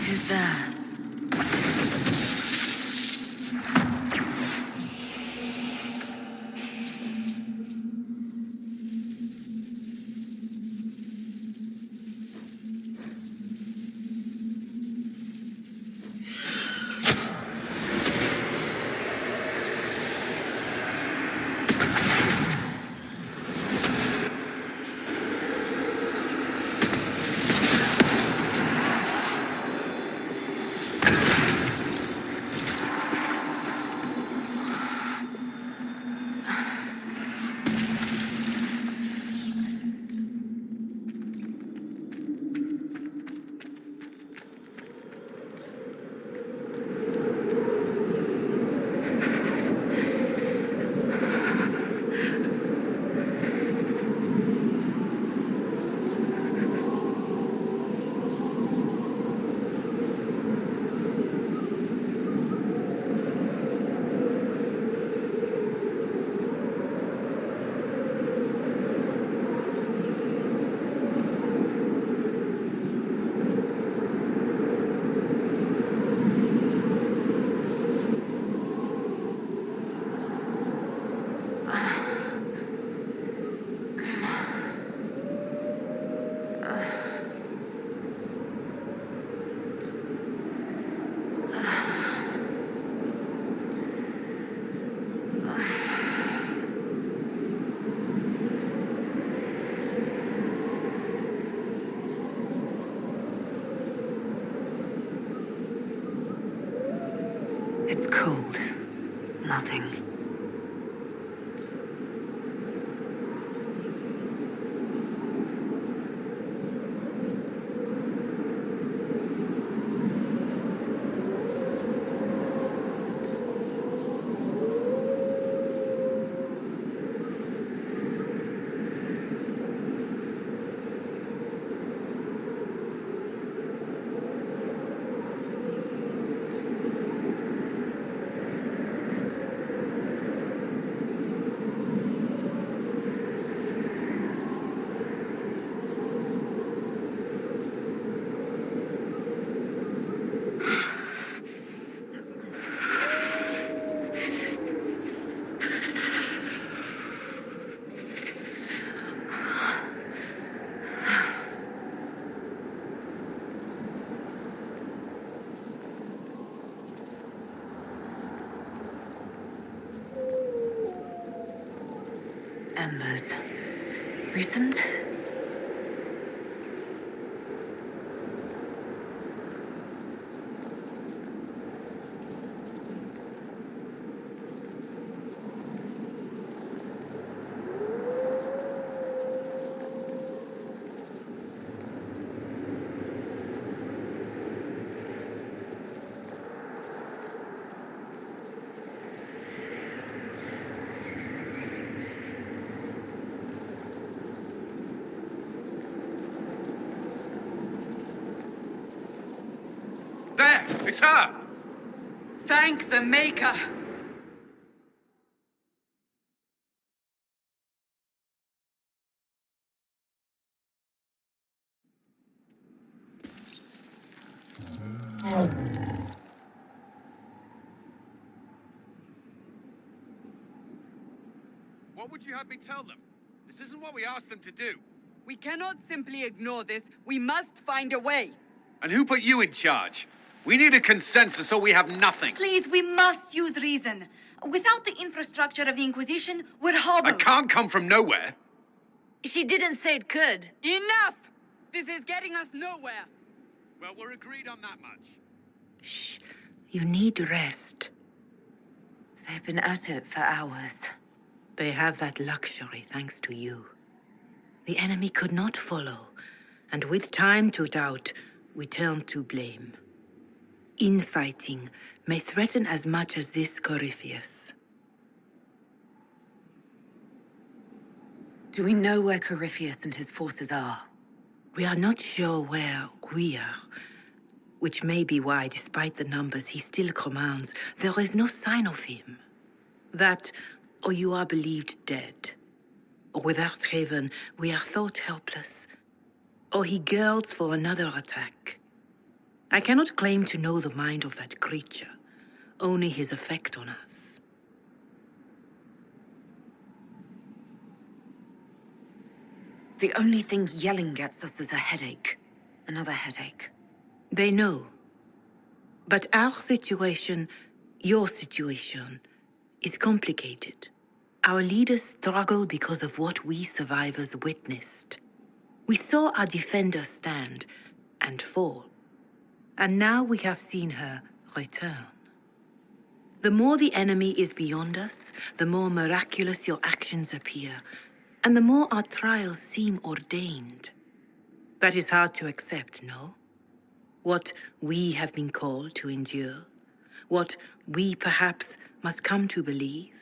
Who's there? It's cold. Nothing. Embers. Recent? It's her! Thank the Maker! What would you have me tell them? This isn't what we asked them to do. We cannot simply ignore this. We must find a way. And who put you in charge? We need a consensus or we have nothing. Please, we must use reason. Without the infrastructure of the Inquisition, we're hobbled. I can't come from nowhere. She didn't say it could. Enough! This is getting us nowhere. Well, we're agreed on that much. Shh. You need rest. They've been at it for hours. They have that luxury thanks to you. The enemy could not follow, and with time to doubt, we turn to blame. Infighting may threaten as much as this Corypheus. Do we know where Corypheus and his forces are? We are not sure where we are, which may be why, despite the numbers he still commands, there is no sign of him. That, or you are believed dead. Or without Haven, we are thought helpless. Or he girds for another attack. I cannot claim to know the mind of that creature, only his effect on us. The only thing yelling gets us is a headache. Another headache. They know. But our situation, your situation, is complicated. Our leaders struggle because of what we survivors witnessed. We saw our defender stand and fall. And now we have seen her return. The more the enemy is beyond us, the more miraculous your actions appear, and the more our trials seem ordained. That is hard to accept, no? What we have been called to endure, what we perhaps must come to believe.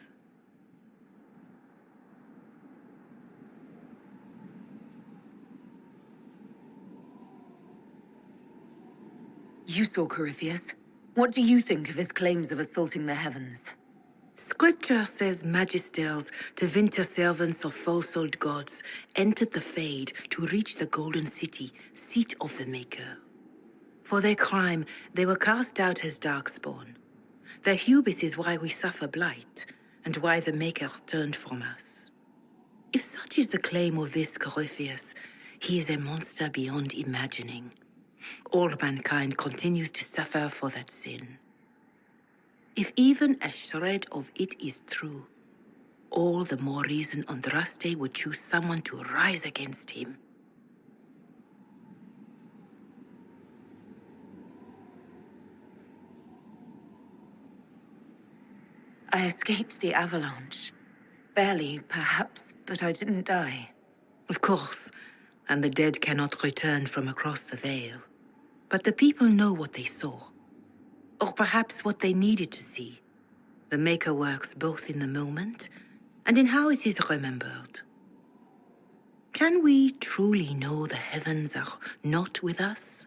You saw Corypheus. What do you think of his claims of assaulting the heavens? Scripture says magisters, the winter servants of false-old gods, entered the Fade to reach the golden city, seat of the Maker. For their crime, they were cast out as darkspawn. Their hubris is why we suffer blight, and why the Maker turned from us. If such is the claim of this Corypheus, he is a monster beyond imagining. All mankind continues to suffer for that sin. If even a shred of it is true, all the more reason Andraste would choose someone to rise against him. I escaped the avalanche. Barely, perhaps, but I didn't die. Of course, and the dead cannot return from across the veil. But the people know what they saw. Or perhaps what they needed to see. The Maker works both in the moment and in how it is remembered. Can we truly know the heavens are not with us?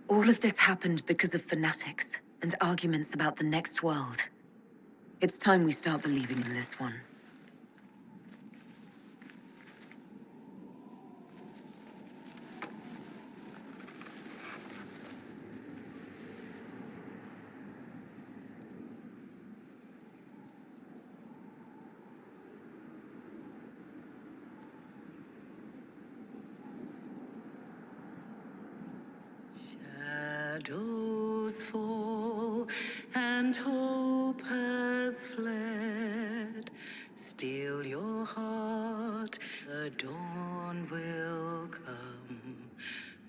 All of this happened because of fanatics and arguments about the next world. It's time we start believing in this one. Shadows fall and hope has fled. Still your heart, the dawn will come.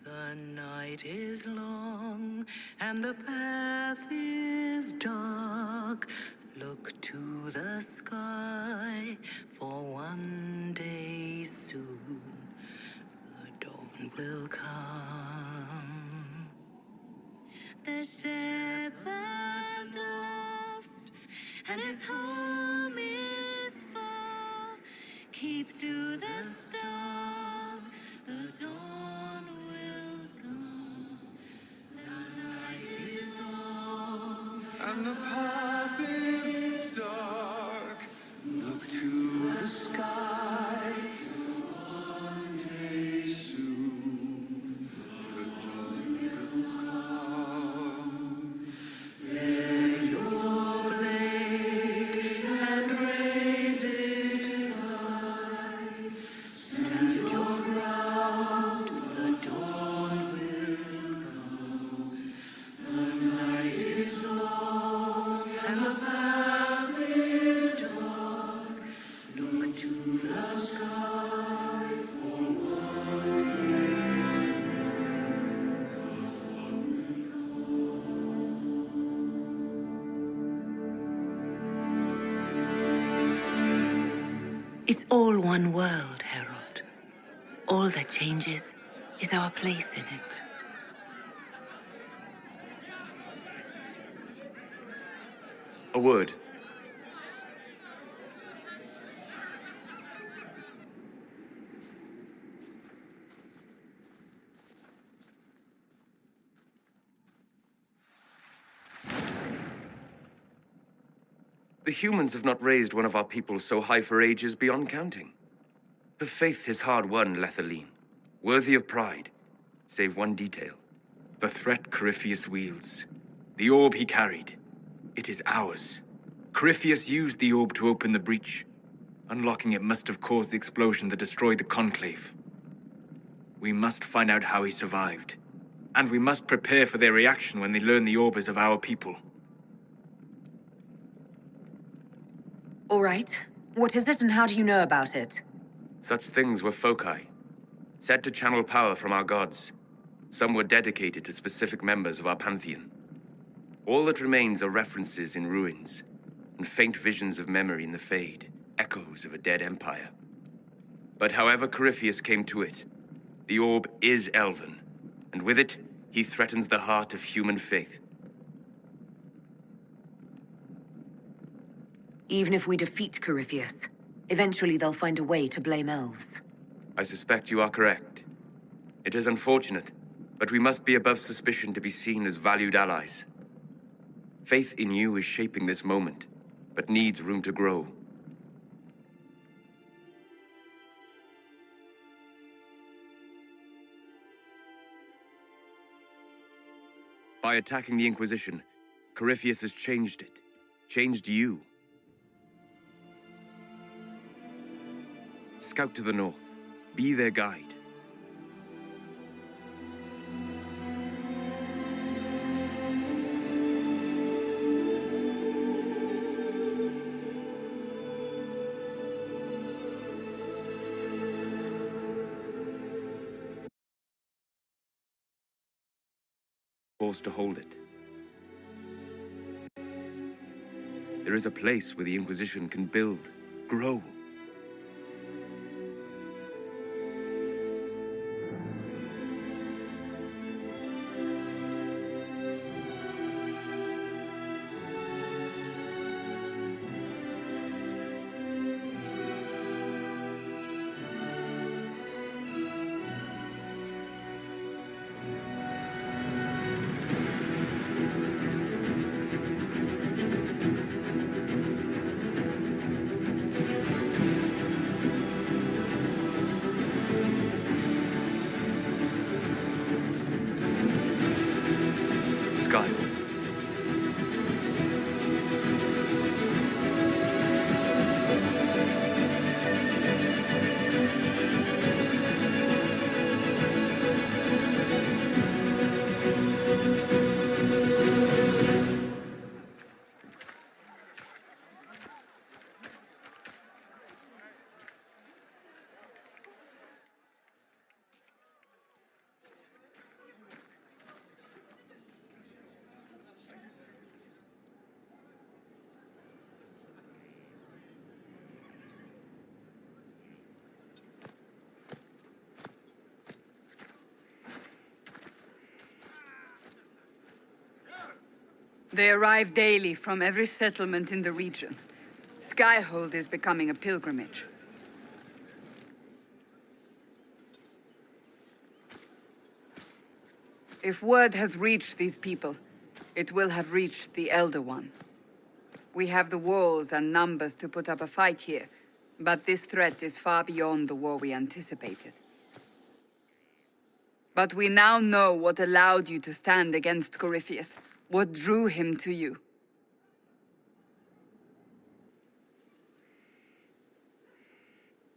The night is long and the path is dark. Look to the sky, for one day soon the dawn will come. The shepherd's lost, and his home is far. Keep to the stars, the dawn will come. The night is long, And the path is dark. Look to the sky. One day soon, the dawn will come. Bear your blade and raise it high. Stand your ground, the dawn will come. The night is long and the path is dark. Look to the sky for what is. It's all one world, Herald. All that changes is our place in it. A word. The humans have not raised one of our people so high for ages beyond counting. Her faith is hard won, Lethaline, worthy of pride, save one detail. The threat Corypheus wields. The orb he carried. It is ours. Corypheus used the orb to open the breach. Unlocking it must have caused the explosion that destroyed the Conclave. We must find out how he survived. And we must prepare for their reaction when they learn the orb is of our people. All right. What is it and how do you know about it? Such things were foci, said to channel power from our gods. Some were dedicated to specific members of our pantheon. All that remains are references in ruins, and faint visions of memory in the Fade, echoes of a dead empire. But however Corypheus came to it, the orb is elven, and with it, he threatens the heart of human faith. Even if we defeat Corypheus, eventually they'll find a way to blame elves. I suspect you are correct. It is unfortunate, but we must be above suspicion to be seen as valued allies. Faith in you is shaping this moment, but needs room to grow. By attacking the Inquisition, Corypheus has changed it. Changed you. Scout to the north. Be their guide. Forced to hold it. There is a place where the Inquisition can build, grow. They arrive daily from every settlement in the region. Skyhold is becoming a pilgrimage. If word has reached these people, it will have reached the Elder One. We have the walls and numbers to put up a fight here, but this threat is far beyond the war we anticipated. But we now know what allowed you to stand against Corypheus. What drew him to you?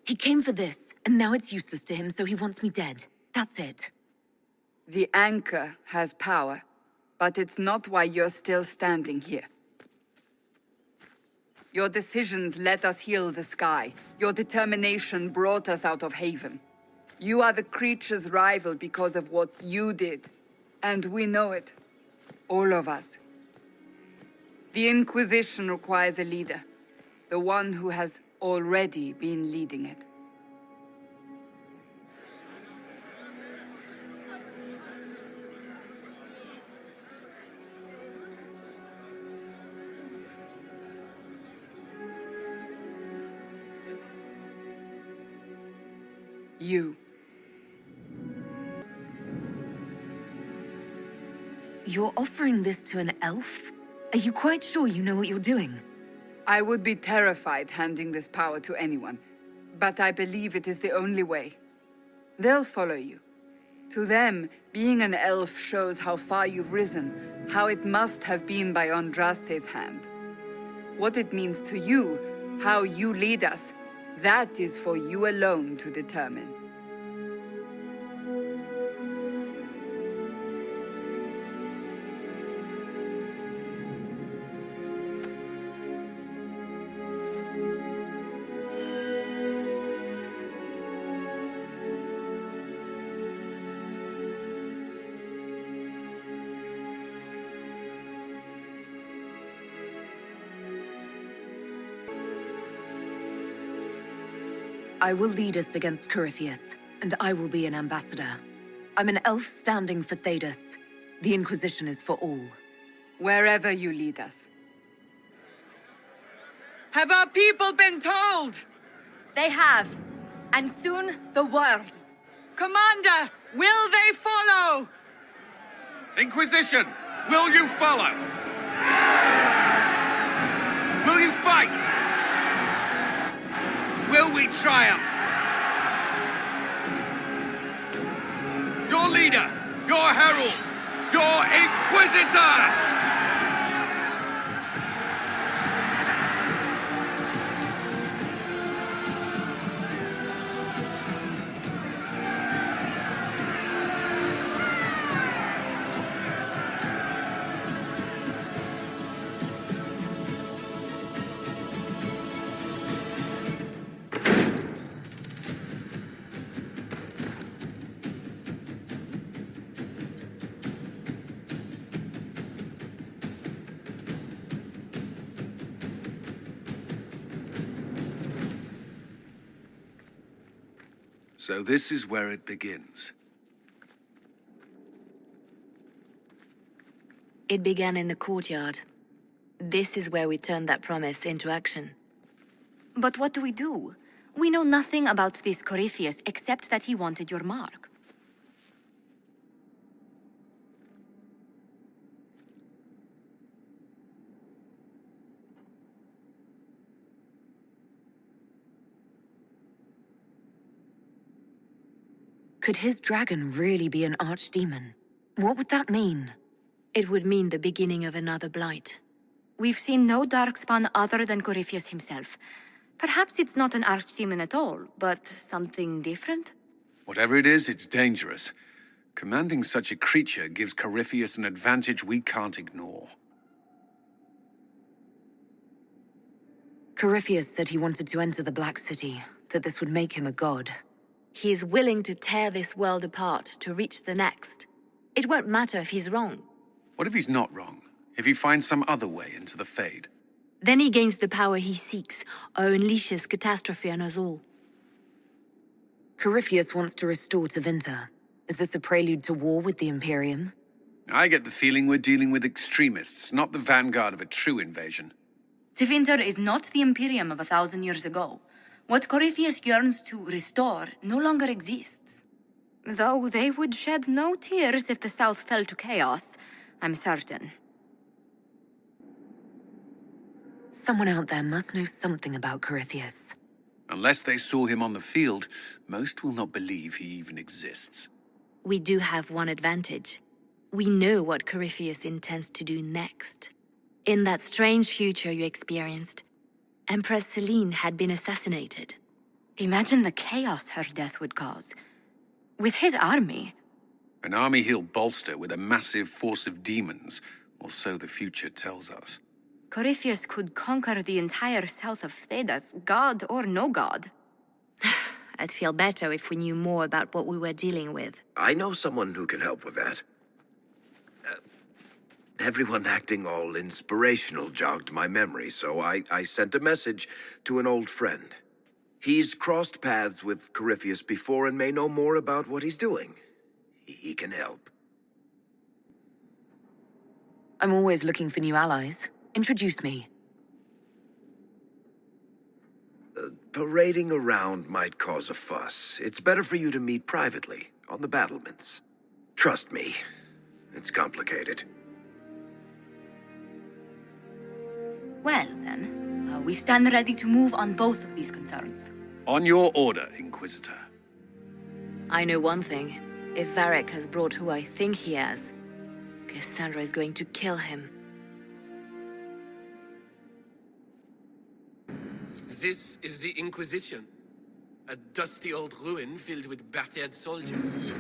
He came for this, and now it's useless to him, so he wants me dead. That's it. The anchor has power, but it's not why you're still standing here. Your decisions let us heal the sky. Your determination brought us out of Haven. You are the creature's rival because of what you did, and we know it. All of us. The Inquisition requires a leader, the one who has already been leading it. You. You're offering this to an elf? Are you quite sure you know what you're doing? I would be terrified handing this power to anyone, but I believe it is the only way. They'll follow you. To them, being an elf shows how far you've risen, how it must have been by Andraste's hand. What it means to you, how you lead us, that is for you alone to determine. I will lead us against Corypheus, and I will be an ambassador. I'm an elf standing for Thedas. The Inquisition is for all. Wherever you lead us. Have our people been told? They have. And soon, the world. Commander, will they follow? Inquisition, will you follow? Will you fight? Will we triumph? Your leader, your herald, your Inquisitor! So this is where it begins. It began in the courtyard. This is where we turned that promise into action. But what do we do? We know nothing about this Corypheus except that he wanted your mark. Could his dragon really be an archdemon? What would that mean? It would mean the beginning of another blight. We've seen no darkspawn other than Corypheus himself. Perhaps it's not an archdemon at all, but something different? Whatever it is, it's dangerous. Commanding such a creature gives Corypheus an advantage we can't ignore. Corypheus said he wanted to enter the Black City, that this would make him a god. He is willing to tear this world apart to reach the next. It won't matter if he's wrong. What if he's not wrong? If he finds some other way into the Fade? Then he gains the power he seeks, or unleashes catastrophe on us all. Corypheus wants to restore Tevinter. Is this a prelude to war with the Imperium? I get the feeling we're dealing with extremists, not the vanguard of a true invasion. Tevinter is not the Imperium of 1,000 years ago. What Corypheus yearns to restore no longer exists. Though they would shed no tears if the South fell to chaos, I'm certain. Someone out there must know something about Corypheus. Unless they saw him on the field, most will not believe he even exists. We do have one advantage. We know what Corypheus intends to do next. In that strange future you experienced, Empress Selene had been assassinated. Imagine the chaos her death would cause. With his army. An army he'll bolster with a massive force of demons, or so the future tells us. Corypheus could conquer the entire south of Thedas, god or no god. I'd feel better if we knew more about what we were dealing with. I know someone who can help with that. Everyone acting all inspirational jogged my memory, so I sent a message to an old friend. He's crossed paths with Corypheus before and may know more about what he's doing. He can help. I'm always looking for new allies. Introduce me. Parading around might cause a fuss. It's better for you to meet privately, on the battlements. Trust me, it's complicated. Well then, We stand ready to move on both of these concerns. On your order, Inquisitor. I know one thing. If Varric has brought who I think he has, Cassandra is going to kill him. This is the Inquisition. A dusty old ruin filled with battered soldiers.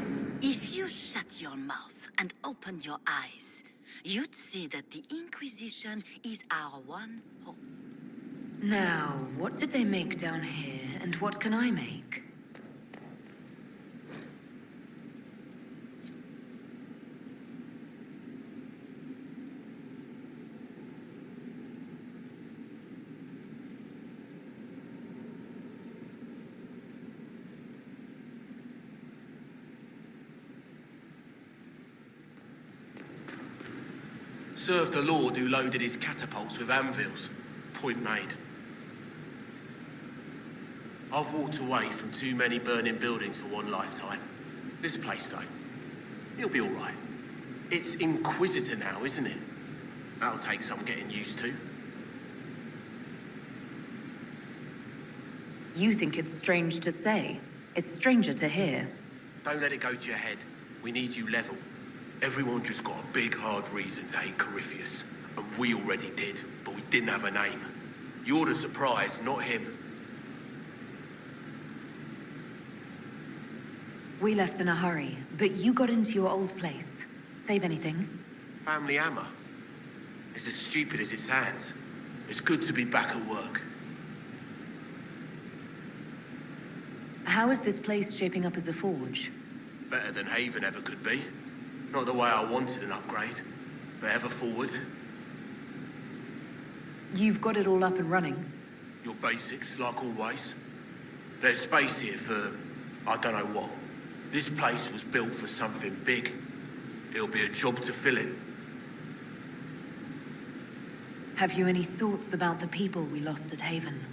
If you shut your mouth and opened your eyes, you'd see that the Inquisition is our one hope. Now, what did they make down here, and what can I make? Served a lord who loaded his catapults with anvils. Point made. I've walked away from too many burning buildings for one lifetime. This place, though, it'll be all right. It's Inquisitor now, isn't it? That'll take some getting used to. You think it's strange to say. It's stranger to hear. Don't let it go to your head. We need you level. Everyone just got a big, hard reason to hate Corypheus. And we already did, but we didn't have a name. You're the surprise, not him. We left in a hurry, but you got into your old place. Save anything? Family hammer. It's as stupid as it sounds. It's good to be back at work. How is this place shaping up as a forge? Better than Haven ever could be. Not the way I wanted an upgrade, but ever forward. You've got it all up and running. Your basics, like always. There's space here for, I don't know what. This place was built for something big. It'll be a job to fill it. Have you any thoughts about the people we lost at Haven?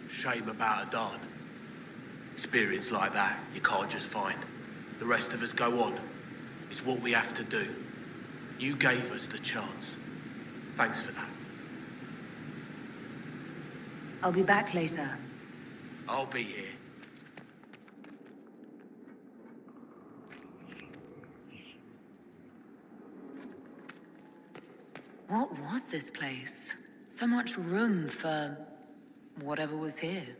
Shame about a darn. Experience like that, you can't just find. The rest of us go on. It's what we have to do. You gave us the chance. Thanks for that. I'll be back later. I'll be here. What was this place? So much room for whatever was here.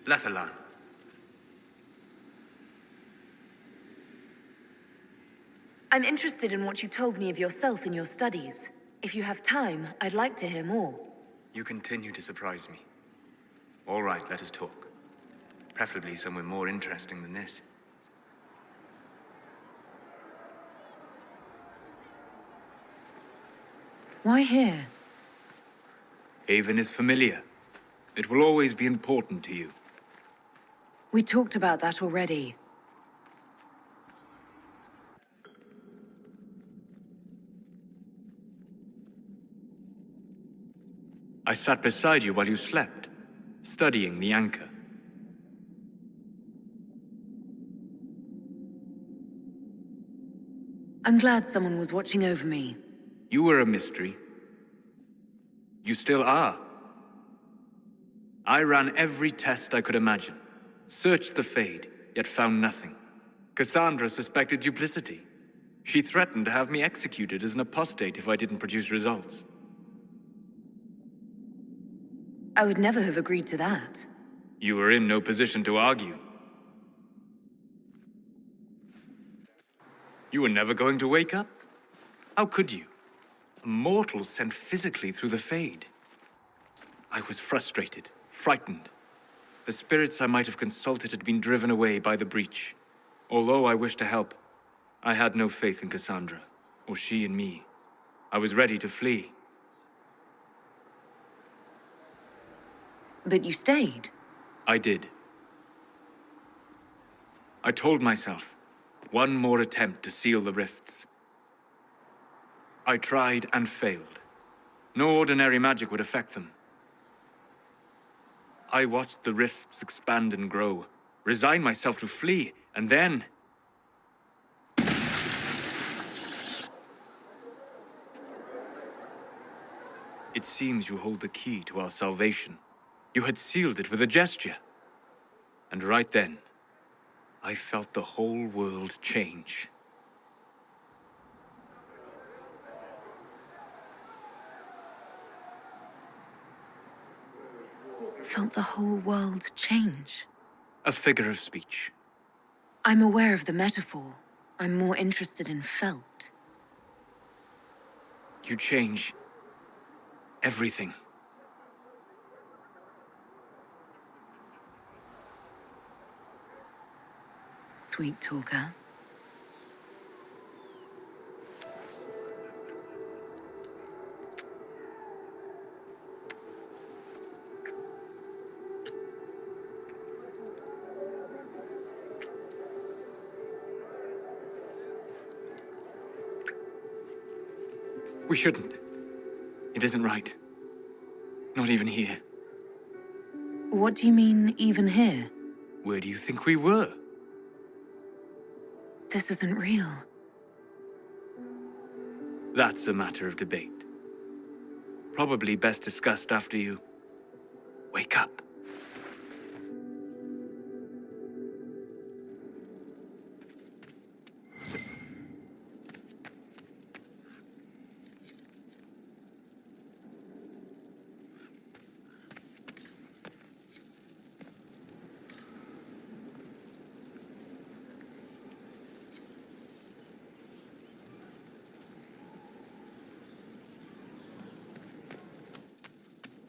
Lawellan. I'm interested in what you told me of yourself in your studies. If you have time, I'd like to hear more. You continue to surprise me. All right, let us talk. Preferably somewhere more interesting than this. Why here? Haven is familiar. It will always be important to you. We talked about that already. I sat beside you while you slept, studying the anchor. I'm glad someone was watching over me. You were a mystery. You still are. I ran every test I could imagine. Searched the Fade, yet found nothing. Cassandra suspected duplicity. She threatened to have me executed as an apostate if I didn't produce results. I would never have agreed to that. You were in no position to argue. You were never going to wake up? How could you? A mortal sent physically through the Fade. I was frustrated, frightened. The spirits I might have consulted had been driven away by the breach. Although I wished to help, I had no faith in Cassandra, or she in me. I was ready to flee. But you stayed. I did. I told myself, one more attempt to seal the rifts. I tried and failed. No ordinary magic would affect them. I watched the rifts expand and grow, resigned myself to flee, and then... It seems you hold the key to our salvation. You had sealed it with a gesture. And right then, I felt the whole world change. Felt the whole world change. A figure of speech. I'm aware of the metaphor. I'm more interested in felt. You change everything. Sweet talker. We shouldn't. It isn't right. Not even here. What do you mean, even here? Where do you think we were? This isn't real. That's a matter of debate. Probably best discussed after you wake up.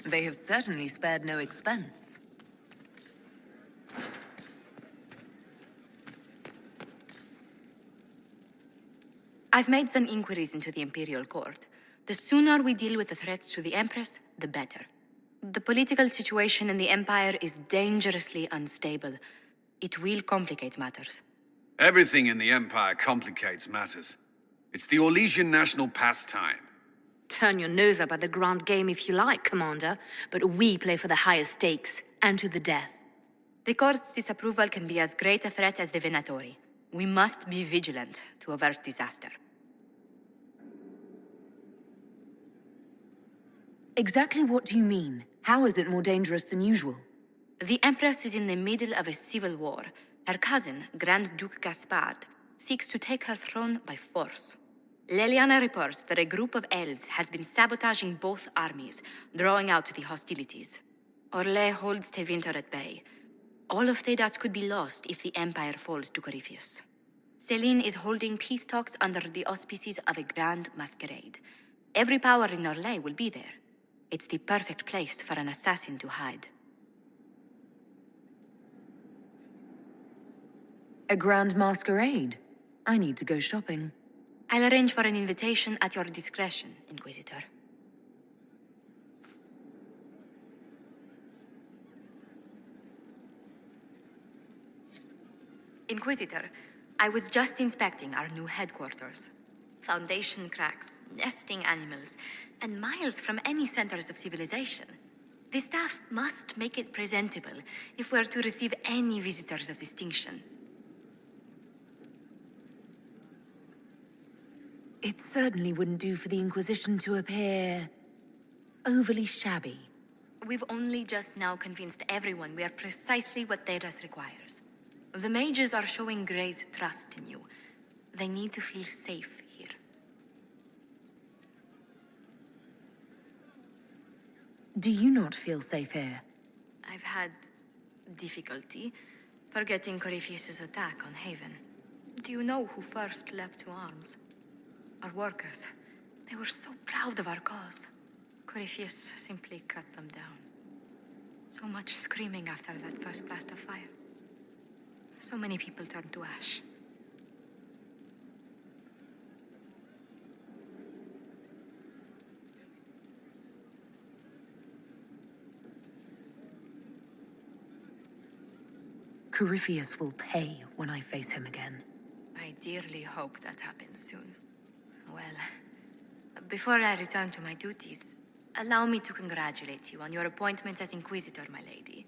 They have certainly spared no expense. I've made some inquiries into the Imperial Court. The sooner we deal with the threats to the Empress, the better. The political situation in the Empire is dangerously unstable. It will complicate matters. Everything in the Empire complicates matters. It's the Orlesian national pastime. Turn your nose up at the grand game if you like, Commander, but we play for the higher stakes, and to the death. The court's disapproval can be as great a threat as the Venatori. We must be vigilant to avert disaster. Exactly what do you mean? How is it more dangerous than usual? The Empress is in the middle of a civil war. Her cousin, Grand Duke Gaspard, seeks to take her throne by force. Leliana reports that a group of elves has been sabotaging both armies, drawing out the hostilities. Orlais holds Tevinter at bay. All of Tedas could be lost if the Empire falls to Corypheus. Celine is holding peace talks under the auspices of a grand masquerade. Every power in Orlais will be there. It's the perfect place for an assassin to hide. A grand masquerade? I need to go shopping. I'll arrange for an invitation at your discretion, Inquisitor. Inquisitor, I was just inspecting our new headquarters. Foundation cracks, nesting animals, and miles from any centers of civilization. The staff must make it presentable if we're to receive any visitors of distinction. It certainly wouldn't do for the Inquisition to appear overly shabby. We've only just now convinced everyone we are precisely what Thedas requires. The mages are showing great trust in you. They need to feel safe. Do you not feel safe here? I've had difficulty forgetting Corypheus's attack on Haven. Do you know who first leapt to arms? Our workers. They were so proud of our cause. Corypheus simply cut them down. So much screaming after that first blast of fire. So many people turned to ash. Corypheus will pay when I face him again. I dearly hope that happens soon. Well, before I return to my duties, allow me to congratulate you on your appointment as Inquisitor, my lady.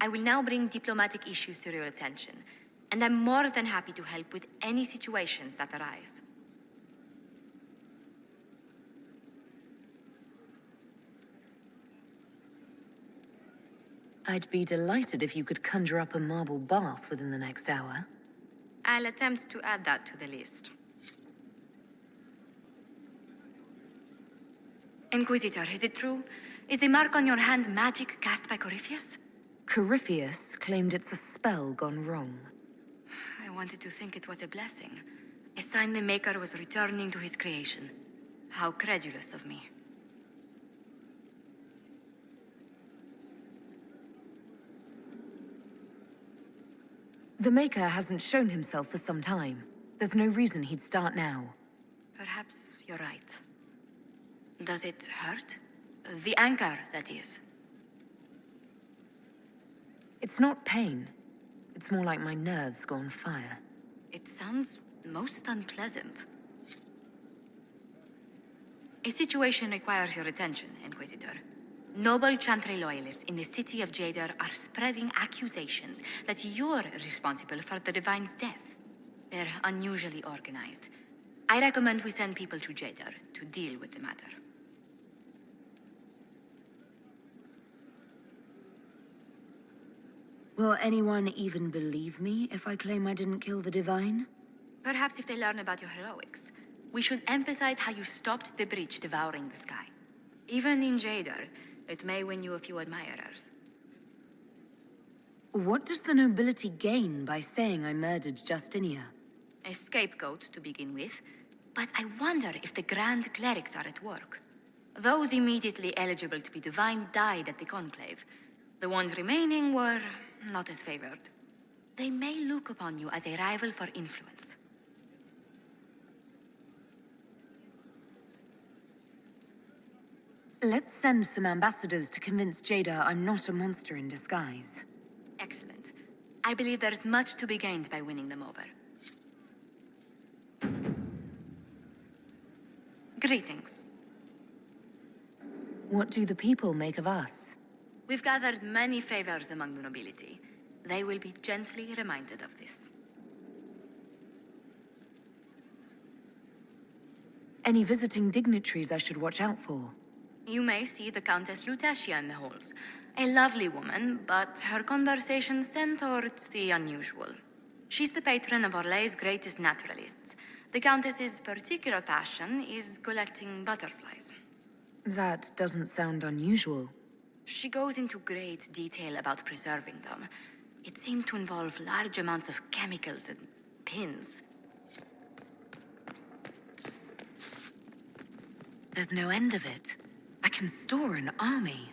I will now bring diplomatic issues to your attention, and I'm more than happy to help with any situations that arise. I'd be delighted if you could conjure up a marble bath within the next hour. I'll attempt to add that to the list. Inquisitor, is it true? Is the mark on your hand magic cast by Corypheus? Corypheus claimed it's a spell gone wrong. I wanted to think it was a blessing. A sign the Maker was returning to his creation. How credulous of me. The Maker hasn't shown himself for some time. There's no reason he'd start now. Perhaps you're right. Does it hurt? The anchor, that is. It's not pain. It's more like my nerves go on fire. It sounds most unpleasant. A situation requires your attention, Inquisitor. Noble Chantry loyalists in the city of Jadar are spreading accusations that you're responsible for the Divine's death. They're unusually organized. I recommend we send people to Jadar to deal with the matter. Will anyone even believe me if I claim I didn't kill the Divine? Perhaps if they learn about your heroics, we should emphasize how you stopped the breach devouring the sky. Even in Jadar, it may win you a few admirers. What does the nobility gain by saying I murdered Justiniani? A scapegoat to begin with, but I wonder if the Grand Clerics are at work. Those immediately eligible to be divine died at the Conclave. The ones remaining were not as favored. They may look upon you as a rival for influence. Let's send some ambassadors to convince Jada I'm not a monster in disguise. Excellent. I believe there's much to be gained by winning them over. Greetings. What do the people make of us? We've gathered many favors among the nobility. They will be gently reminded of this. Any visiting dignitaries I should watch out for? You may see the Countess Lutetia in the halls. A lovely woman, but her conversations tend towards the unusual. She's the patron of Orlay's greatest naturalists. The Countess's particular passion is collecting butterflies. That doesn't sound unusual. She goes into great detail about preserving them. It seems to involve large amounts of chemicals and pins. There's no end of it. I can store an army.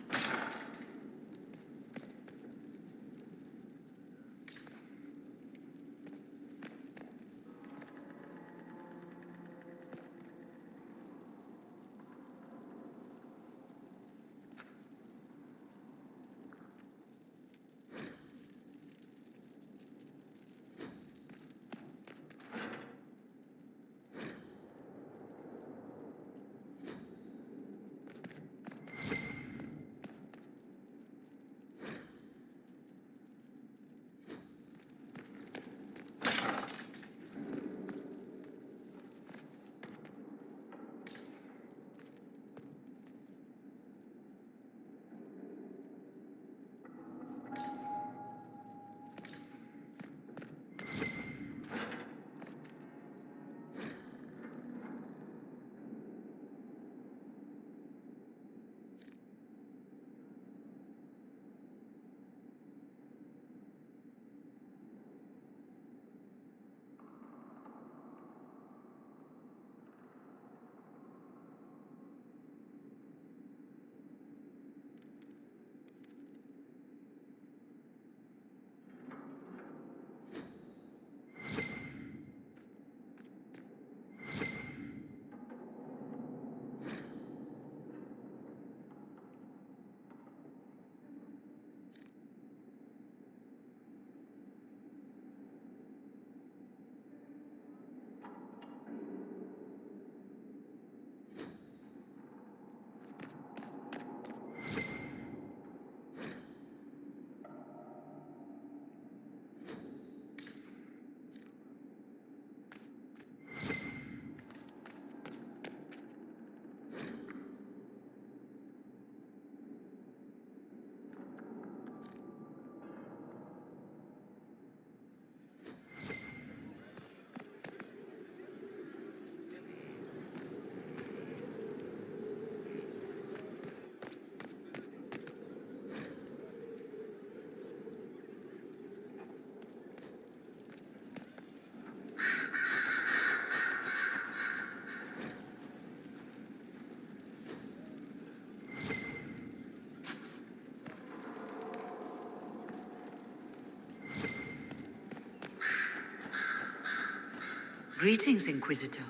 Greetings, Inquisitor.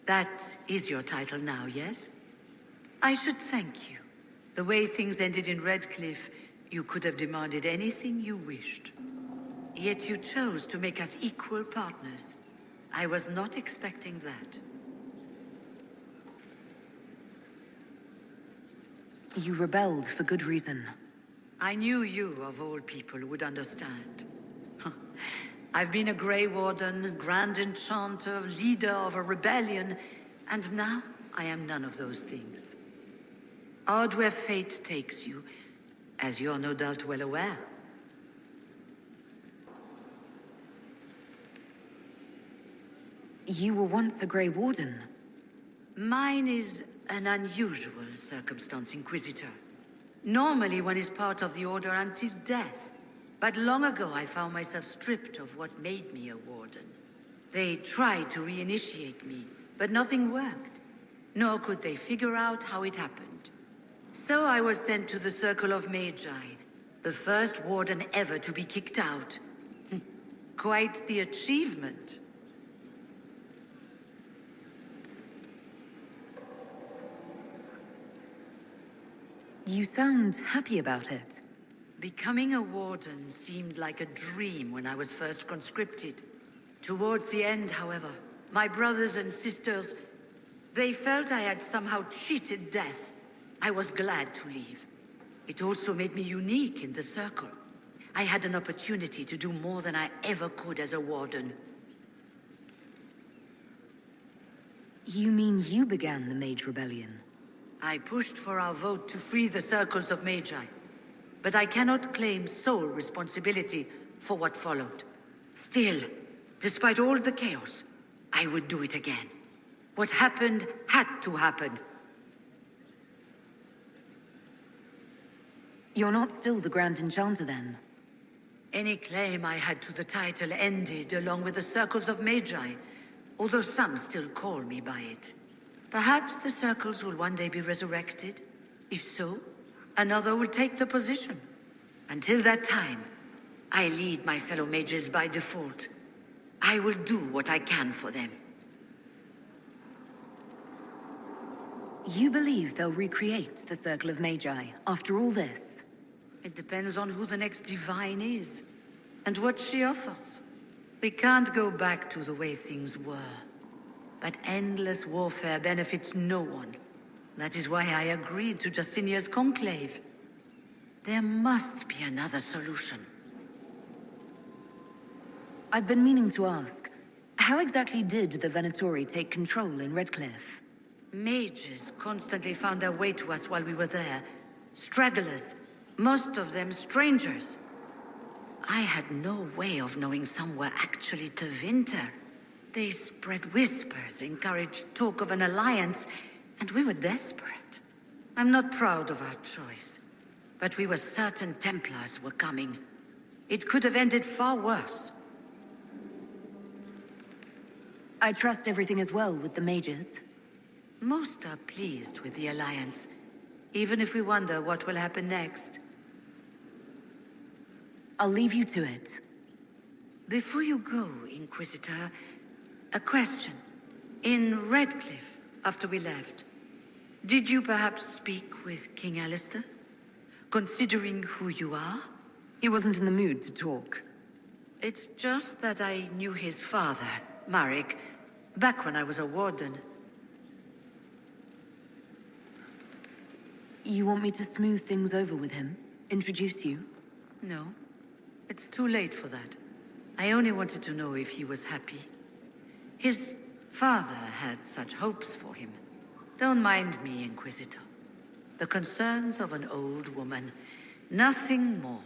That is your title now, yes? I should thank you. The way things ended in Redcliffe, you could have demanded anything you wished. Yet you chose to make us equal partners. I was not expecting that. You rebelled for good reason. I knew you, of all people, would understand. I've been a Grey Warden, Grand Enchanter, leader of a rebellion, and now I am none of those things. Odd where fate takes you, as you're no doubt well aware. You were once a Grey Warden. Mine is an unusual circumstance, Inquisitor. Normally one is part of the Order until death. But long ago I found myself stripped of what made me a Warden. They tried to reinitiate me, but nothing worked. Nor could they figure out how it happened. So I was sent to the Circle of Magi, the first Warden ever to be kicked out. Quite the achievement. You sound happy about it. Becoming a Warden seemed like a dream when I was first conscripted. Towards the end, however, my brothers and sisters, they felt I had somehow cheated death. I was glad to leave. It also made me unique in the Circle. I had an opportunity to do more than I ever could as a Warden. You mean you began the Mage Rebellion? I pushed for our vote to free the Circles of Magi. But I cannot claim sole responsibility for what followed. Still, despite all the chaos, I would do it again. What happened had to happen. You're not still the Grand Enchanter, then? Any claim I had to the title ended along with the Circles of Magi, although some still call me by it. Perhaps the Circles will one day be resurrected. If so, another will take the position. Until that time, I lead my fellow mages by default. I will do what I can for them. You believe they'll recreate the Circle of Magi after all this? It depends on who the next divine is, and what she offers. We can't go back to the way things were. But endless warfare benefits no one. That is why I agreed to Justinia's conclave. There must be another solution. I've been meaning to ask, how exactly did the Venatori take control in Redcliffe? Mages constantly found their way to us while we were there. Stragglers, most of them strangers. I had no way of knowing some were actually Tevinter. They spread whispers, encouraged talk of an alliance, and we were desperate. I'm not proud of our choice, but we were certain Templars were coming. It could have ended far worse. I trust everything is well with the mages. Most are pleased with the alliance, even if we wonder what will happen next. I'll leave you to it. Before you go, Inquisitor, a question. In Redcliffe, after we left, did you perhaps speak with King Alistair? Considering who you are? He wasn't in the mood to talk. It's just that I knew his father, Marek, back when I was a warden. You want me to smooth things over with him? Introduce you? No. It's too late for that. I only wanted to know if he was happy. His father had such hopes for him. Don't mind me, Inquisitor. The concerns of an old woman. Nothing more.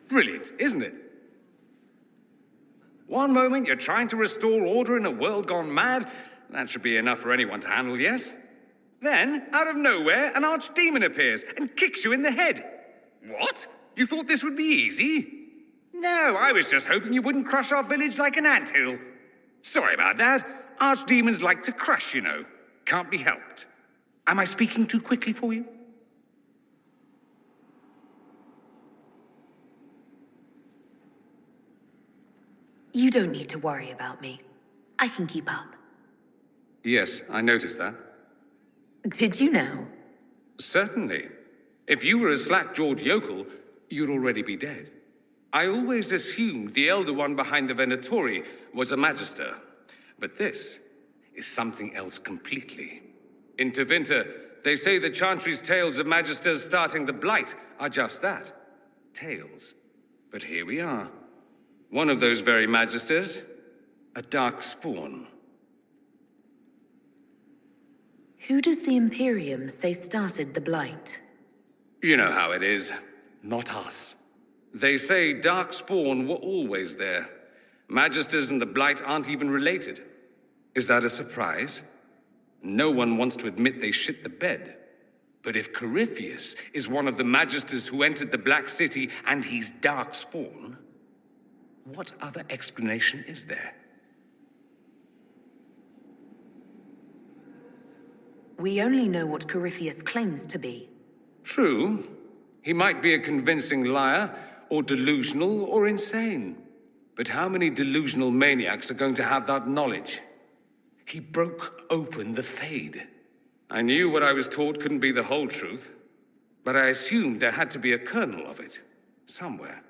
Brilliant, isn't it? One moment you're trying to restore order in a world gone mad. That should be enough for anyone to handle, yes? Then, out of nowhere, an archdemon appears and kicks you in the head. What? You thought this would be easy? No, I was just hoping you wouldn't crush our village like an anthill. Sorry about that. Archdemons like to crush, you know. Can't be helped. Am I speaking too quickly for you? You don't need to worry about me. I can keep up. Yes, I noticed that. Did you now? Certainly. If you were a slack-jawed yokel, you'd already be dead. I always assumed the Elder One behind the Venatori was a Magister. But this is something else completely. In Tevinter, they say the Chantry's tales of Magisters starting the Blight are just that. Tales. But here we are. One of those very Magisters, a dark spawn. Who does the Imperium say started the Blight? You know how it is. Not us. They say dark spawn were always there. Magisters and the Blight aren't even related. Is that a surprise? No one wants to admit they shit the bed. But if Corypheus is one of the Magisters who entered the Black City and he's dark spawn, what other explanation is there? We only know what Corypheus claims to be. True. He might be a convincing liar, or delusional, or insane. But how many delusional maniacs are going to have that knowledge? He broke open the Fade. I knew what I was taught couldn't be the whole truth, but I assumed there had to be a kernel of it, somewhere.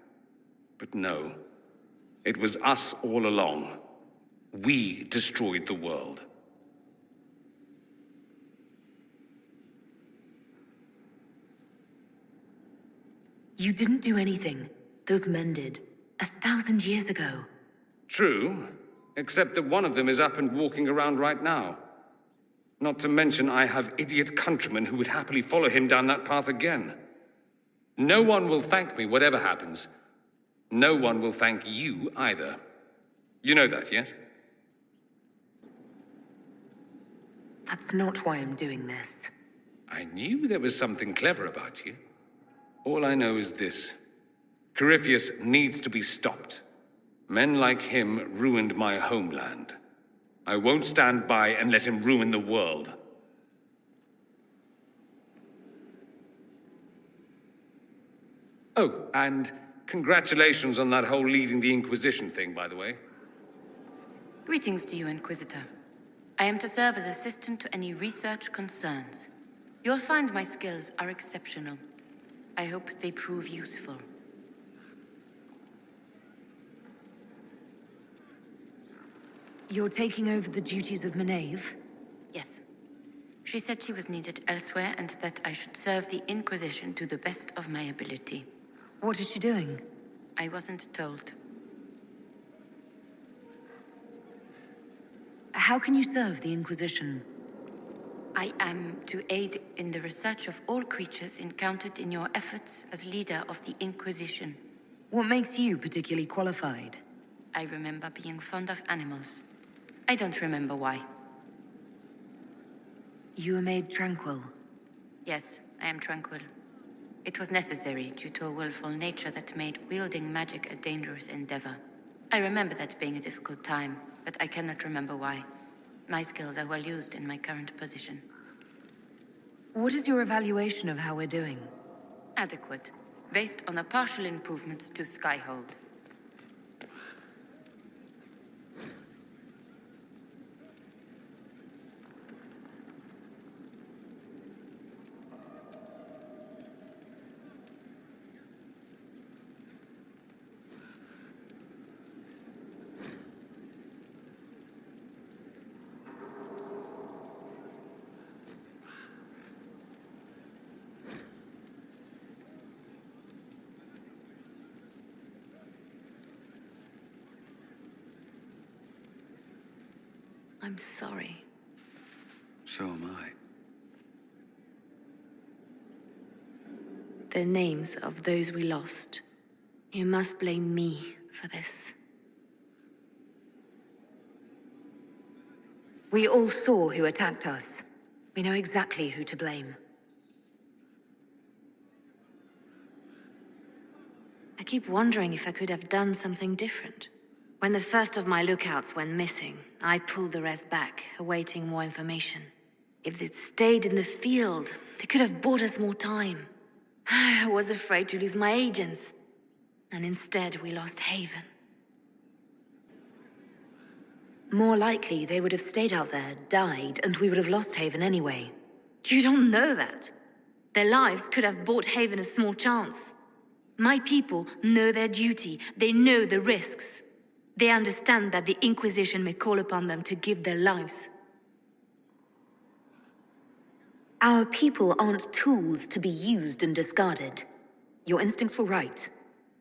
But no. It was us all along. We destroyed the world. You didn't do anything. Those men did. 1,000 years ago. True, except that one of them is up and walking around right now. Not to mention I have idiot countrymen who would happily follow him down that path again. No one will thank me, whatever happens. No one will thank you either. You know that, yes? That's not why I'm doing this. I knew there was something clever about you. All I know is this. Corypheus needs to be stopped. Men like him ruined my homeland. I won't stand by and let him ruin the world. Oh, and congratulations on that whole leading the Inquisition thing, by the way. Greetings to you, Inquisitor. I am to serve as assistant to any research concerns. You'll find my skills are exceptional. I hope they prove useful. You're taking over the duties of Maeve? Yes. She said she was needed elsewhere and that I should serve the Inquisition to the best of my ability. What is she doing? I wasn't told. How can you serve the Inquisition? I am to aid in the research of all creatures encountered in your efforts as leader of the Inquisition. What makes you particularly qualified? I remember being fond of animals. I don't remember why. You were made tranquil. Yes, I am tranquil. It was necessary due to a willful nature that made wielding magic a dangerous endeavor. I remember that being a difficult time, but I cannot remember why. My skills are well used in my current position. What is your evaluation of how we're doing? Adequate, based on the partial improvements to Skyhold. I'm sorry. So am I. The names of those we lost. You must blame me for this. We all saw who attacked us. We know exactly who to blame. I keep wondering if I could have done something different. When the first of my lookouts went missing, I pulled the rest back, awaiting more information. If they'd stayed in the field, they could have bought us more time. I was afraid to lose my agents. And instead, we lost Haven. More likely, they would have stayed out there, died, and we would have lost Haven anyway. You don't know that. Their lives could have bought Haven a small chance. My people know their duty. They know the risks. They understand that the Inquisition may call upon them to give their lives. Our people aren't tools to be used and discarded. Your instincts were right.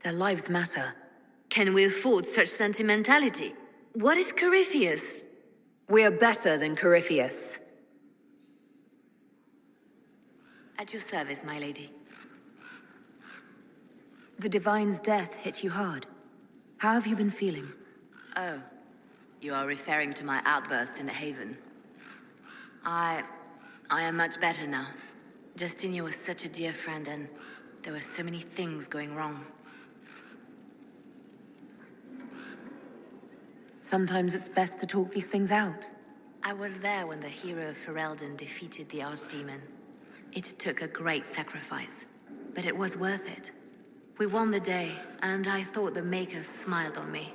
Their lives matter. Can we afford such sentimentality? What if Corypheus... We're better than Corypheus. At your service, my lady. The Divine's death hit you hard. How have you been feeling? Oh, you are referring to my outburst in Haven. I am much better now. Justini was such a dear friend, and there were so many things going wrong. Sometimes it's best to talk these things out. I was there when the hero of Ferelden defeated the Archdemon. It took a great sacrifice, but it was worth it. We won the day, and I thought the Maker smiled on me.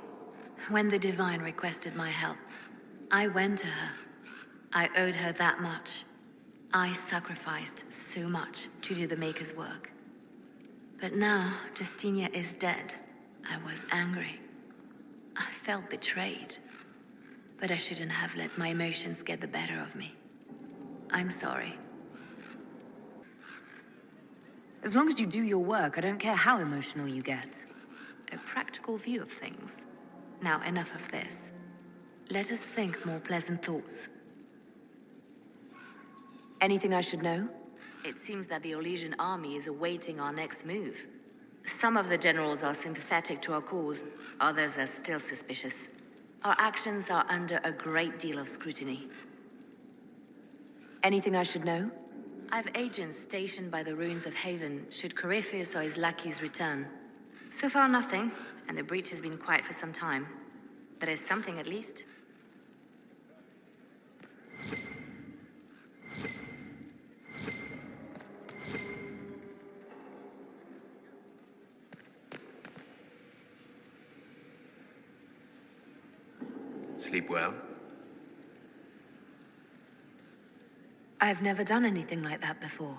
When the Divine requested my help, I went to her. I owed her that much. I sacrificed so much to do the Maker's work. But now, Justini is dead. I was angry. I felt betrayed. But I shouldn't have let my emotions get the better of me. I'm sorry. As long as you do your work, I don't care how emotional you get. A practical view of things. Now, enough of this. Let us think more pleasant thoughts. Anything I should know? It seems that the Orlesian army is awaiting our next move. Some of the generals are sympathetic to our cause, others are still suspicious. Our actions are under a great deal of scrutiny. Anything I should know? I've agents stationed by the ruins of Haven, should Corypheus or his lackeys return. So far nothing, and the breach has been quiet for some time. There is something at least. Sleep well? I've never done anything like that before,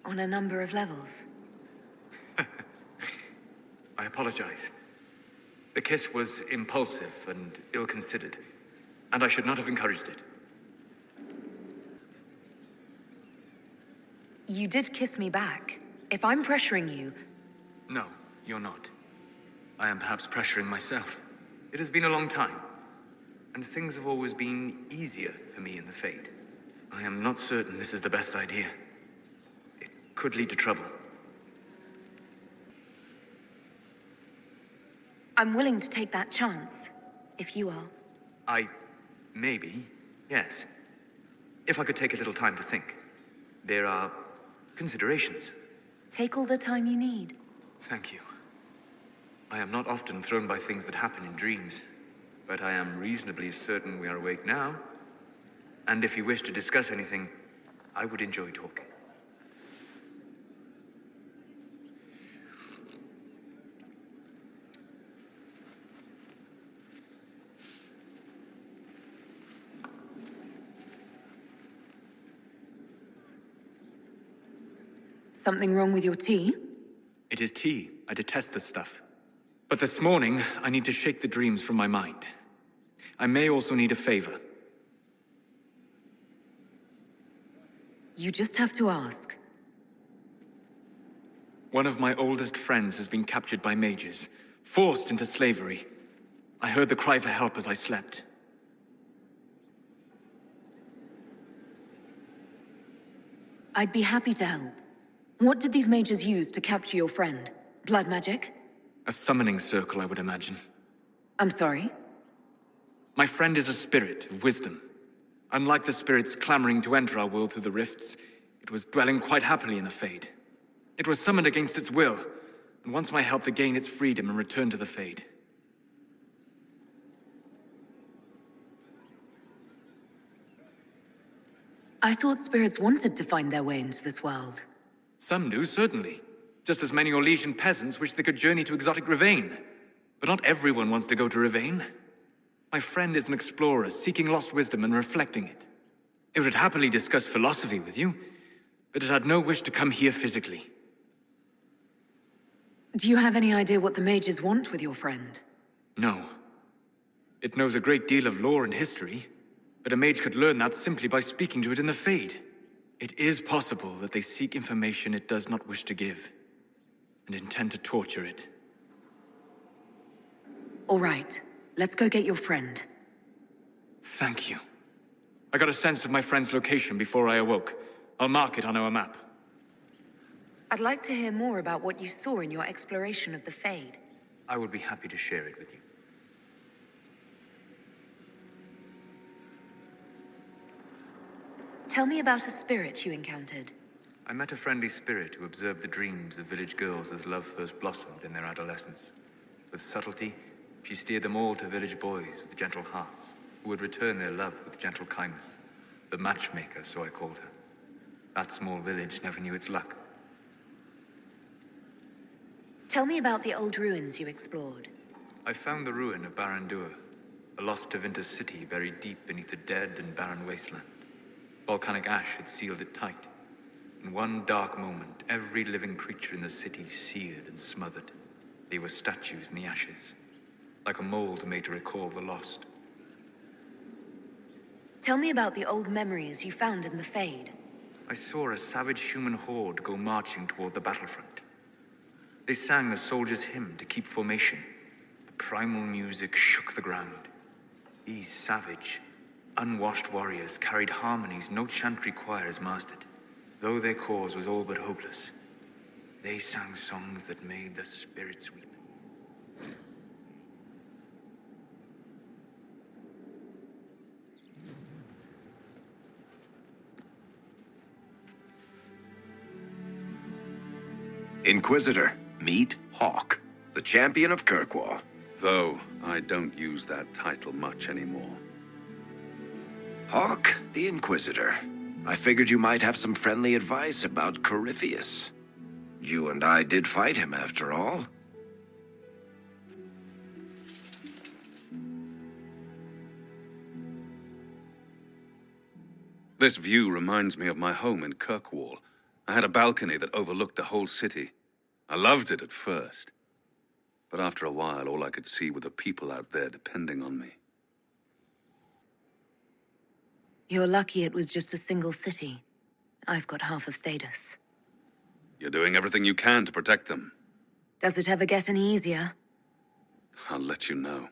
on a number of levels. I apologize. The kiss was impulsive and ill-considered, and I should not have encouraged it. You did kiss me back. If I'm pressuring you... No, you're not. I am perhaps pressuring myself. It has been a long time, and things have always been easier for me in the Fade. I am not certain this is the best idea. It could lead to trouble. I'm willing to take that chance, if you are. Maybe, yes. If I could take a little time to think. There are considerations. Take all the time you need. Thank you. I am not often thrown by things that happen in dreams, but I am reasonably certain we are awake now. And if you wish to discuss anything, I would enjoy talking. Something wrong with your tea? It is tea. I detest this stuff. But this morning, I need to shake the dreams from my mind. I may also need a favor. You just have to ask. One of my oldest friends has been captured by mages, forced into slavery. I heard the cry for help as I slept. I'd be happy to help. What did these mages use to capture your friend? Blood magic? A summoning circle, I would imagine. I'm sorry? My friend is a spirit of wisdom. Unlike the spirits clamoring to enter our world through the rifts, it was dwelling quite happily in the Fade. It was summoned against its will, and wants my help to gain its freedom and return to the Fade. I thought spirits wanted to find their way into this world. Some do, certainly. Just as many Orlesian peasants wish they could journey to exotic Rivain. But not everyone wants to go to Rivain. My friend is an explorer, seeking lost wisdom and reflecting it. It would happily discuss philosophy with you, but it had no wish to come here physically. Do you have any idea what the mages want with your friend? No. It knows a great deal of lore and history, but a mage could learn that simply by speaking to it in the Fade. It is possible that they seek information it does not wish to give, and intend to torture it. All right, let's go get your friend. Thank you. I got a sense of my friend's location before I awoke. I'll mark it on our map. I'd like to hear more about what you saw in your exploration of the Fade. I would be happy to share it with you. Tell me about a spirit you encountered. I met a friendly spirit who observed the dreams of village girls as love first blossomed in their adolescence. With subtlety, she steered them all to village boys with gentle hearts, who would return their love with gentle kindness. The matchmaker, so I called her. That small village never knew its luck. Tell me about the old ruins you explored. I found the ruin of Barandur, a lost Tevinter city buried deep beneath a dead and barren wasteland. Volcanic ash had sealed it tight. In one dark moment, every living creature in the city seared and smothered. They were statues in the ashes, like a mold made to recall the lost. Tell me about the old memories you found in the Fade. I saw a savage human horde go marching toward the battlefront. They sang a soldier's hymn to keep formation. The primal music shook the ground. These savage, unwashed warriors carried harmonies no chantry choirs mastered. Though their cause was all but hopeless, they sang songs that made the spirits weep. Inquisitor, meet Hawk, the champion of Kirkwall. Though I don't use that title much anymore. Hawk, the Inquisitor. I figured you might have some friendly advice about Corypheus. You and I did fight him, after all. This view reminds me of my home in Kirkwall. I had a balcony that overlooked the whole city. I loved it at first. But after a while, all I could see were the people out there depending on me. You're lucky it was just a single city. I've got half of Thedas. You're doing everything you can to protect them. Does it ever get any easier? I'll let you know.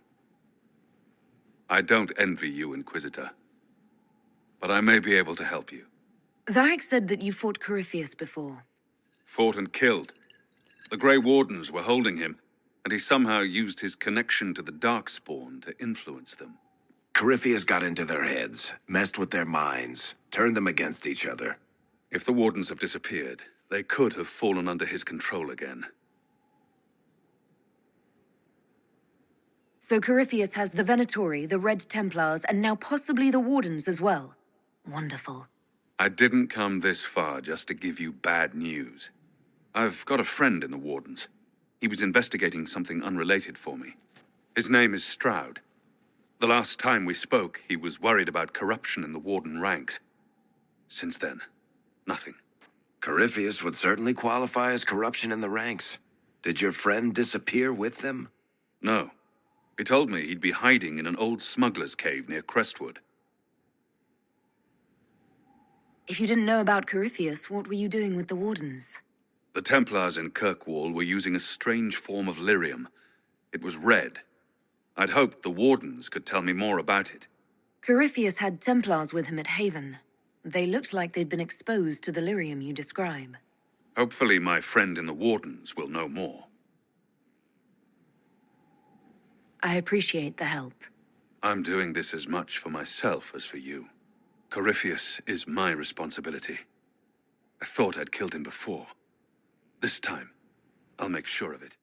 I don't envy you, Inquisitor. But I may be able to help you. Varric said that you fought Corypheus before. Fought and killed. The Grey Wardens were holding him, and he somehow used his connection to the Darkspawn to influence them. Corypheus got into their heads, messed with their minds, turned them against each other. If the Wardens have disappeared, they could have fallen under his control again. So Corypheus has the Venatori, the Red Templars, and now possibly the Wardens as well. Wonderful. I didn't come this far just to give you bad news. I've got a friend in the Wardens. He was investigating something unrelated for me. His name is Stroud. The last time we spoke, he was worried about corruption in the Warden ranks. Since then, nothing. Corypheus would certainly qualify as corruption in the ranks. Did your friend disappear with them? No. He told me he'd be hiding in an old smuggler's cave near Crestwood. If you didn't know about Corypheus, what were you doing with the Wardens? The Templars in Kirkwall were using a strange form of lyrium. It was red. I'd hoped the Wardens could tell me more about it. Corypheus had Templars with him at Haven. They looked like they'd been exposed to the lyrium you describe. Hopefully my friend in the Wardens will know more. I appreciate the help. I'm doing this as much for myself as for you. Corypheus is my responsibility. I thought I'd killed him before. This time, I'll make sure of it.